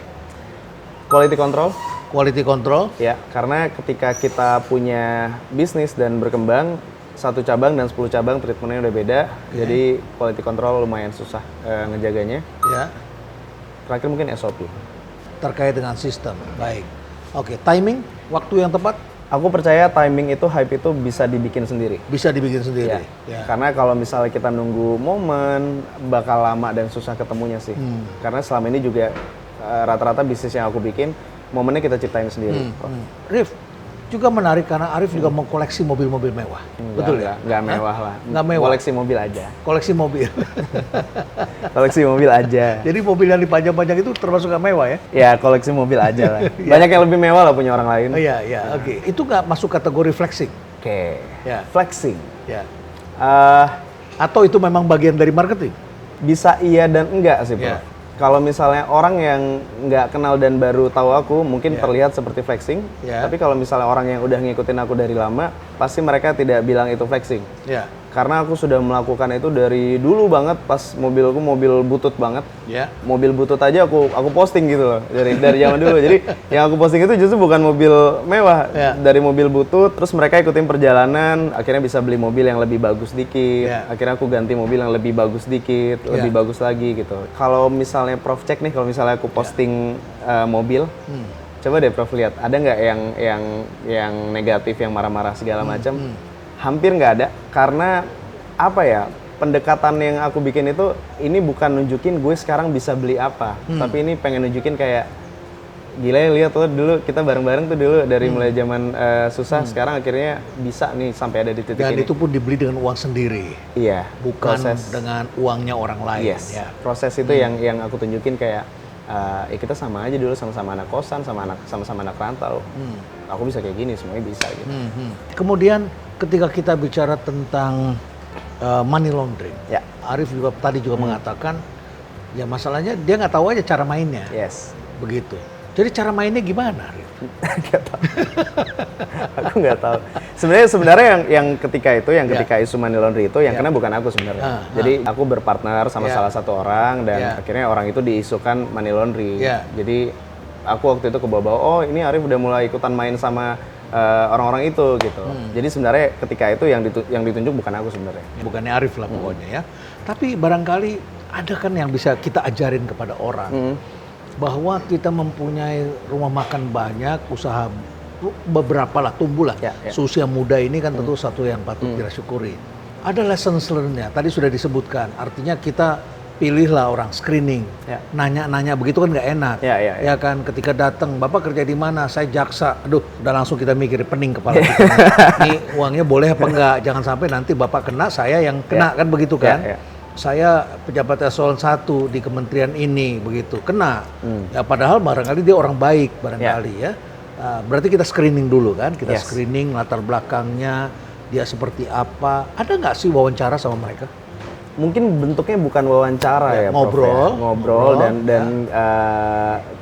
Quality control. Quality control? Ya, karena ketika kita punya bisnis dan berkembang, 1 cabang dan 10 cabang treatmentnya udah beda. Jadi quality control lumayan susah ngejaganya. Terakhir mungkin SOP. Terkait dengan sistem, baik. Oke, timing, waktu yang tepat? Aku percaya timing itu, hype itu bisa dibikin sendiri. Bisa dibikin sendiri. Karena kalau misalnya kita nunggu momen, bakal lama dan susah ketemunya sih. Karena selama ini juga rata-rata bisnis yang aku bikin, momennya kita ciptain sendiri. Rif, juga menarik karena Arif juga mengkoleksi mobil-mobil mewah. Betul ya? Nggak mewah lah. Nggak mewah. Koleksi mobil aja. Koleksi mobil. Koleksi mobil aja. Jadi mobil yang dipajang-pajang itu termasuk nggak mewah ya? Ya, koleksi mobil aja lah. Banyak yang lebih mewah lah punya orang lain. Iya. Oke. Itu nggak masuk kategori flexing? Oke. Flexing. Atau itu memang bagian dari marketing? Bisa iya dan enggak sih, Bro. kalau misalnya orang yang nggak kenal dan baru tahu aku, mungkin Ya. terlihat seperti flexing. Ya. Tapi kalau misalnya orang yang udah ngikutin aku dari lama, pasti mereka tidak bilang itu flexing. Ya. Karena aku sudah melakukan itu dari dulu banget, pas mobilku mobil butut banget. Ya. Mobil butut aja aku posting gitu loh, dari zaman dulu. Jadi yang aku posting itu justru bukan mobil mewah, Ya. dari mobil butut. Terus mereka ikutin perjalanan, akhirnya bisa beli mobil yang lebih bagus dikit. Ya. Akhirnya aku ganti mobil yang lebih bagus dikit, lebih bagus lagi gitu. Kalau misalnya Prof cek nih, kalau misalnya aku posting mobil, coba deh Prof lihat, ada nggak yang negatif, yang marah-marah segala macam? Hampir nggak ada, karena apa ya, pendekatan yang aku bikin itu, ini bukan nunjukin gue sekarang bisa beli apa, tapi ini pengen nunjukin kayak, gila ya, lihat tuh dulu kita bareng-bareng tuh dulu dari mulai zaman susah, sekarang akhirnya bisa nih sampai ada di titik Dan ini. itu pun dibeli dengan uang sendiri, Iya, bukan dengan uangnya orang lain. yes, Ya. proses itu yang aku tunjukin kayak, ya kita sama aja dulu, sama-sama anak kosan, sama-sama anak rantau. Aku bisa kayak gini, semuanya bisa gitu. Kemudian ketika kita bicara tentang money laundering, Ya. Arif juga tadi juga mengatakan, ya masalahnya dia nggak tahu aja cara mainnya, Yes. begitu. Jadi cara mainnya gimana, Arif? Nggak tahu. Aku nggak tahu. Sebenarnya yang ketika isu money laundry itu yang kena bukan aku sebenarnya. Jadi aku berpartner sama salah satu orang dan akhirnya orang itu diisukan money laundry. Jadi aku waktu itu kebawa-bawa, oh ini Arif udah mulai ikutan main sama orang-orang itu gitu. Jadi sebenarnya ketika itu yang ditunjuk bukan aku sebenarnya. Bukannya Arif lah pokoknya ya. Tapi barangkali ada kan yang bisa kita ajarin kepada orang. Bahwa kita mempunyai rumah makan banyak, usaha beberapa lah, tumbuh lah. Seusia muda ini kan tentu satu yang patut kita syukuri. Ada lessons learned-nya, tadi sudah disebutkan. Artinya kita pilihlah orang, screening. Nanya-nanya begitu kan nggak enak. Ya kan, ketika datang, Bapak kerja di mana? Saya jaksa. Aduh, udah langsung kita mikir, pening kepala kita. Ini uangnya boleh apa enggak? Jangan sampai nanti Bapak kena, saya yang kena, kan begitu kan? Saya pejabat eselon 1 di kementerian ini, begitu, kena. Ya padahal barangkali dia orang baik, barangkali ya. Berarti kita screening dulu kan, kita screening latar belakangnya, dia seperti apa. Ada nggak sih wawancara sama mereka? Mungkin bentuknya bukan wawancara ya, ngobrol dan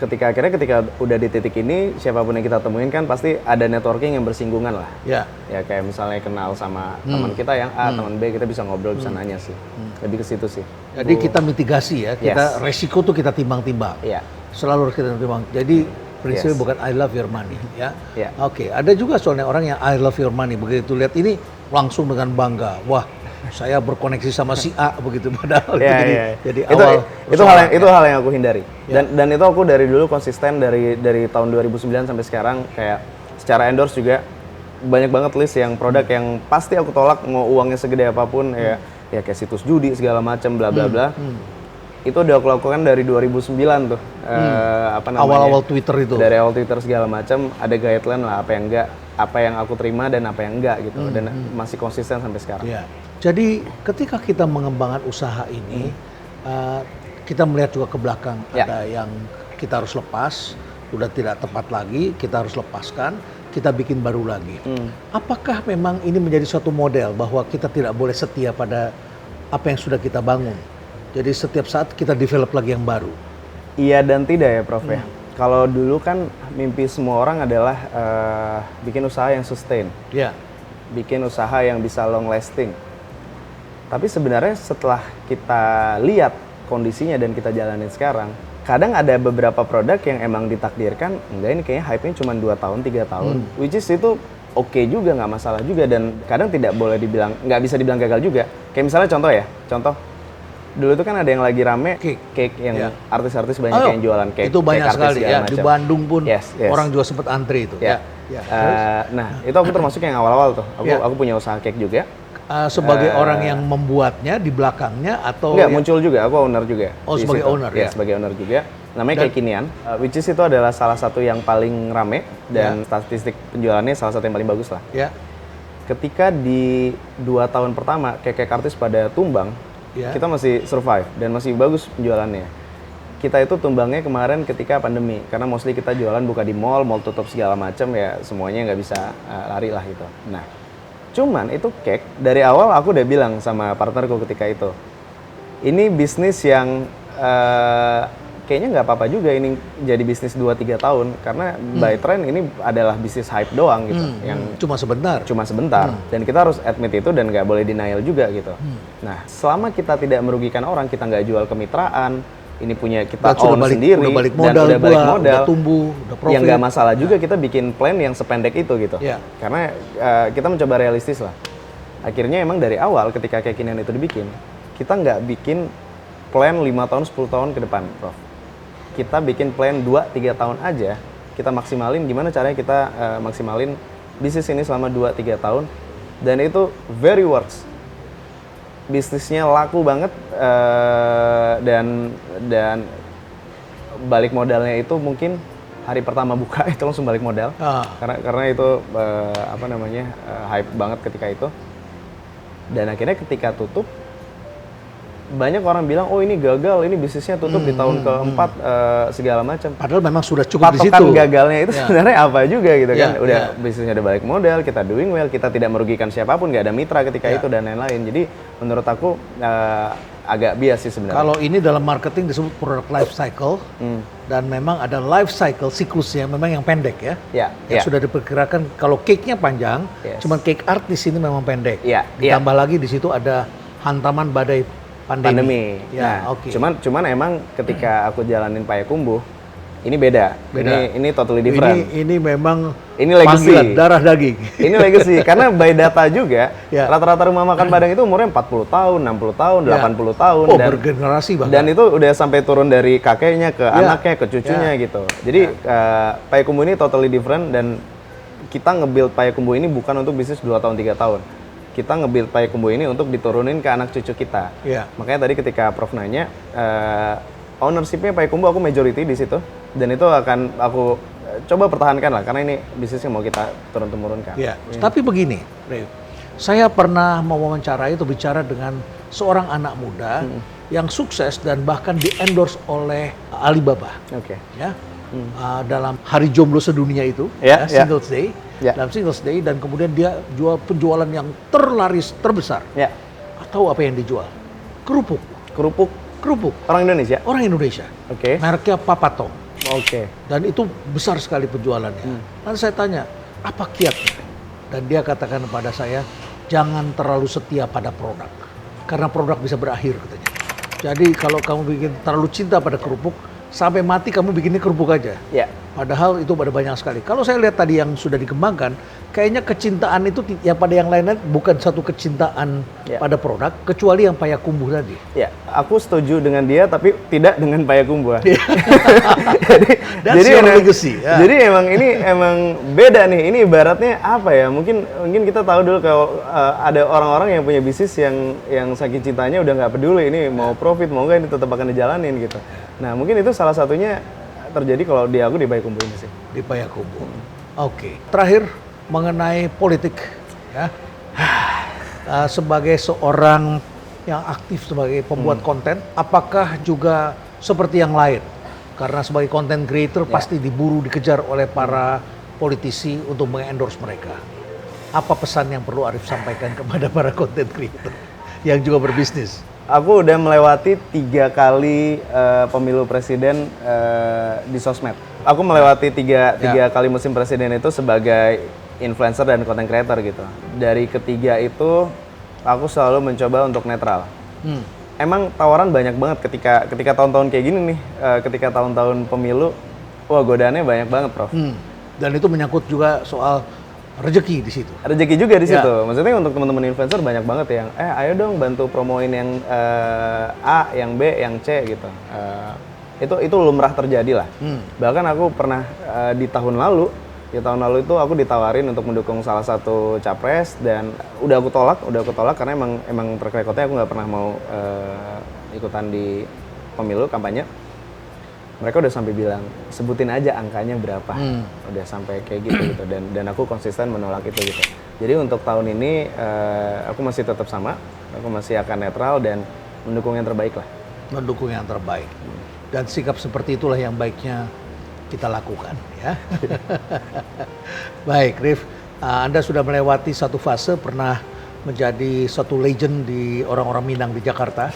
ketika udah di titik ini, siapapun yang kita temuin kan pasti ada networking yang bersinggungan lah. Ya kayak misalnya kenal sama teman kita yang A, teman B, kita bisa ngobrol, bisa nanya sih. Lebih ke situ sih. Jadi kita mitigasi ya, kita resiko tuh kita timbang-timbang. Selalu harus kita timbang. Jadi prinsipnya bukan I love your money ya. Oke, ada juga soalnya orang yang I love your money, begitu lihat ini langsung dengan bangga. Wah, saya berkoneksi sama si A begitu, padahal jadi awal itu hal yang aku hindari. Dan itu aku dari dulu konsisten dari tahun 2009 sampai sekarang, kayak secara endorse juga banyak banget list yang produk yang pasti aku tolak, mau uangnya segede apapun, ya kayak situs judi segala macam bla bla bla. Itu udah aku lakukan dari 2009 tuh. Awal-awal Twitter itu. Dari awal Twitter segala macam, ada guideline lah apa yang enggak, apa yang aku terima dan apa yang enggak gitu. Dan masih konsisten sampai sekarang. Jadi ketika kita mengembangkan usaha ini, kita melihat juga ke belakang, ada yang kita harus lepas, sudah tidak tepat lagi, kita harus lepaskan, kita bikin baru lagi. Apakah memang ini menjadi suatu model bahwa kita tidak boleh setia pada apa yang sudah kita bangun? Jadi setiap saat kita develop lagi yang baru. Iya dan tidak ya Prof ya. Kalau dulu kan mimpi semua orang adalah bikin usaha yang sustain. Bikin usaha yang bisa long lasting. Tapi sebenarnya setelah kita lihat kondisinya dan kita jalanin sekarang, kadang ada beberapa produk yang emang ditakdirkan, enggak ini kayaknya hype-nya cuma 2 tahun, 3 tahun. Which is itu oke juga, nggak masalah juga. Dan kadang tidak boleh dibilang, nggak bisa dibilang gagal juga. Kayak misalnya contoh, dulu itu kan ada yang lagi rame, cake yang artis-artis banyak yang jualan cake. Itu banyak cake sekali ya, di Bandung pun orang juga sempat antri itu. Nah, itu aku termasuk yang awal-awal tuh. Aku punya usaha cake juga. Sebagai orang yang membuatnya di belakangnya atau enggak, muncul juga, aku owner juga. Oh, sebagai owner ya? Sebagai owner juga. Namanya Kekinian, which is itu adalah salah satu yang paling rame dan statistik penjualannya salah satu yang paling bagus lah. Ketika di 2 tahun pertama cake artis pada tumbang, kita masih survive dan masih bagus penjualannya. Kita itu tumbangnya kemarin ketika pandemi, karena mostly kita jualan buka di mall tutup segala macam ya, semuanya nggak bisa lari lah gitu. Nah, cuman itu cake, dari awal aku udah bilang sama partnerku ketika itu, ini bisnis yang kayaknya nggak apa-apa juga ini jadi bisnis 2-3 tahun karena by trend ini adalah bisnis hype doang gitu yang Cuma sebentar. dan kita harus admit itu dan nggak boleh denial juga gitu. Nah selama kita tidak merugikan orang, kita nggak jual kemitraan, ini punya kita own sendiri udah balik dan modal, udah balik modal, udah tumbuh, udah profit. yang nggak masalah juga kita bikin plan yang sependek itu gitu. Karena kita mencoba realistis lah. Akhirnya emang dari awal ketika kekinian itu dibikin, kita nggak bikin plan 5 tahun, 10 tahun ke depan, Prof. Kita bikin plan 2-3 tahun aja, kita maksimalin gimana caranya kita maksimalin bisnis ini selama 2-3 tahun, dan itu very works. Bisnisnya laku banget, dan balik modalnya itu mungkin hari pertama buka itu langsung balik modal, karena itu hype banget ketika itu. Dan akhirnya ketika tutup, banyak orang bilang, oh ini gagal, ini bisnisnya tutup di tahun keempat, segala macam. Padahal memang sudah cukup di situ. Patokan gagalnya itu sebenarnya apa juga gitu kan. Bisnisnya udah balik modal, kita doing well, kita tidak merugikan siapapun, nggak ada mitra ketika itu dan lain-lain. Jadi menurut aku agak bias sih sebenarnya. Kalau ini dalam marketing disebut product life cycle, dan memang ada life cycle, siklusnya memang yang pendek ya. Yang sudah diperkirakan kalau cake-nya panjang, cuman cake art di sini memang pendek. Ditambah lagi di situ ada hantaman badai pandemi. Cuman emang ketika aku jalanin Payakumbuh, ini beda. Ini totally different. Ini memang ini legacy, panggilan darah daging. Ini legacy karena by data juga rata-rata rumah makan Padang itu umurnya 40 tahun, 60 tahun, 80 tahun dan bergenerasi bahkan. Dan itu udah sampai turun dari kakeknya ke anaknya ke cucunya gitu. Jadi Payakumbuh ini totally different, dan kita nge-build Payakumbuh ini bukan untuk bisnis 2 tahun 3 tahun. Kita nge-build Payakumbuh ini untuk diturunin ke anak cucu kita. Makanya tadi ketika Prof nanya, ownership-nya Payakumbuh aku majority di situ, dan itu akan aku coba pertahankan lah karena ini bisnis yang mau kita turun-temurunkan. Tapi begini, Rev, saya pernah mewawancarai atau bicara dengan seorang anak muda yang sukses dan bahkan di-endorse oleh Alibaba. Dalam hari jomblo sedunia itu, Singles Day. Dalam Singles Day, dan kemudian dia jual penjualan yang terlaris terbesar. Atau apa yang dijual? Kerupuk. Orang Indonesia. Mereknya Papa Tom. Dan itu besar sekali penjualannya. Lalu saya tanya, apa kiatnya? Dan dia katakan kepada saya, jangan terlalu setia pada produk, karena produk bisa berakhir katanya. Jadi kalau kamu bikin terlalu cinta pada kerupuk, sampai mati kamu bikinnya kerupuk aja. Padahal itu ada banyak sekali. Kalau saya lihat tadi yang sudah dikembangkan, kayaknya kecintaan itu ya pada yang lainnya bukan satu kecintaan pada produk, kecuali yang Payakumbuh tadi. Aku setuju dengan dia, tapi tidak dengan Payakumbuh. jadi emang legacy. Jadi emang beda nih. Ini ibaratnya apa ya? Mungkin kita tahu dulu kalau ada orang-orang yang punya bisnis yang saking cintanya udah nggak peduli ini mau profit mau nggak, ini tetap akan dijalanin gitu. Nah mungkin itu salah satunya terjadi kalau di Payakumbuh ini sih. Di Payakumbuh. Terakhir mengenai politik ya. Sebagai seorang yang aktif sebagai pembuat konten, apakah juga seperti yang lain? Karena sebagai content creator pasti diburu, dikejar oleh para politisi untuk mengendorse mereka. Apa pesan yang perlu Arif sampaikan kepada para content creator yang juga berbisnis? Aku udah melewati 3 kali pemilu presiden di sosmed. Aku melewati tiga kali musim presiden itu sebagai influencer dan content creator gitu. Dari ketiga itu aku selalu mencoba untuk netral. Emang tawaran banyak banget ketika tahun-tahun kayak gini nih, ketika tahun-tahun pemilu, wah godaannya banyak banget, Prof. Dan itu menyangkut juga soal rezeki di situ. Rezeki juga di situ. Maksudnya untuk teman-teman influencer banyak banget yang ayo dong bantu promoin yang A, yang B, yang C gitu. Itu lumrah terjadi lah. Bahkan aku pernah di tahun lalu itu aku ditawarin untuk mendukung salah satu capres, dan udah aku tolak karena emang track record-nya aku nggak pernah mau ikutan di pemilu kampanye. Mereka udah sampai bilang sebutin aja angkanya berapa, udah sampai kayak gitu dan aku konsisten menolak itu gitu. Jadi untuk tahun ini aku masih tetap sama, aku masih akan netral dan mendukung yang terbaik lah. Mendukung yang terbaik. Dan sikap seperti itulah yang baiknya kita lakukan ya. Baik, Rif, Anda sudah melewati satu fase, pernah menjadi suatu legend di orang-orang Minang di Jakarta.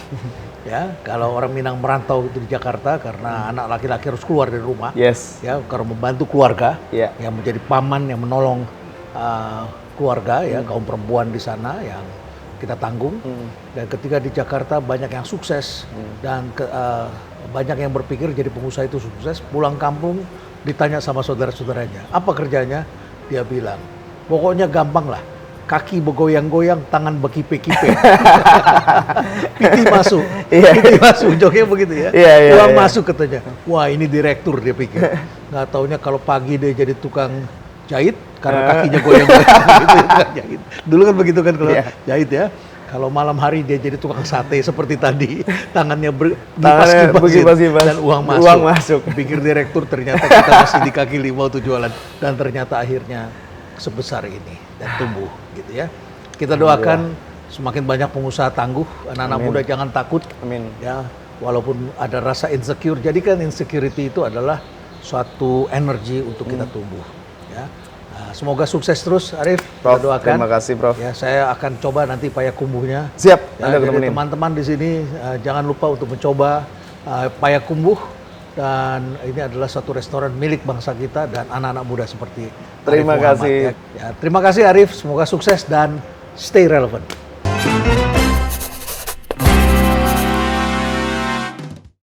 Ya, kalau orang Minang merantau itu di Jakarta karena anak laki-laki harus keluar dari rumah. Yes. Ya, karena membantu keluarga, Iya. yang menjadi paman yang menolong keluarga, ya kaum perempuan di sana yang kita tanggung. Dan ketika di Jakarta banyak yang sukses dan banyak yang berpikir jadi pengusaha itu sukses, pulang kampung ditanya sama saudara-saudaranya, apa kerjanya? Dia bilang, pokoknya gampang lah. Kaki bergoyang-goyang, tangan berkipe-kipe. Piti masuk, piti masuk, joknya begitu ya. Uang masuk katanya. Wah ini direktur dia pikir. Nggak taunya kalau pagi dia jadi tukang jahit, karena kakinya goyang-goyang gitu ya, jahit. Dulu kan begitu kan kalau jahit ya. Kalau malam hari dia jadi tukang sate seperti tadi, tangannya berkipas-kipas dan uang masuk. Pikir direktur, ternyata kita masih di kaki lima untuk jualan. Dan ternyata akhirnya sebesar ini dan tumbuh gitu ya. Kita doakan semakin banyak pengusaha tangguh, anak-anak muda jangan takut. Amin. Ya, walaupun ada rasa insecure, jadikan insecurity itu adalah suatu energi untuk kita tumbuh. Ya, nah, semoga sukses terus, Arif. Prof, kita doakan. terima kasih, Prof. Ya, saya akan coba nanti payakumbuhnya. Siap. Ya, jadi teman-teman di sini jangan lupa untuk mencoba payakumbuh. Dan ini adalah satu restoran milik bangsa kita dan anak-anak muda seperti Terima Arif Muhammad, kasih. ya. Terima kasih Arif, semoga sukses dan stay relevant.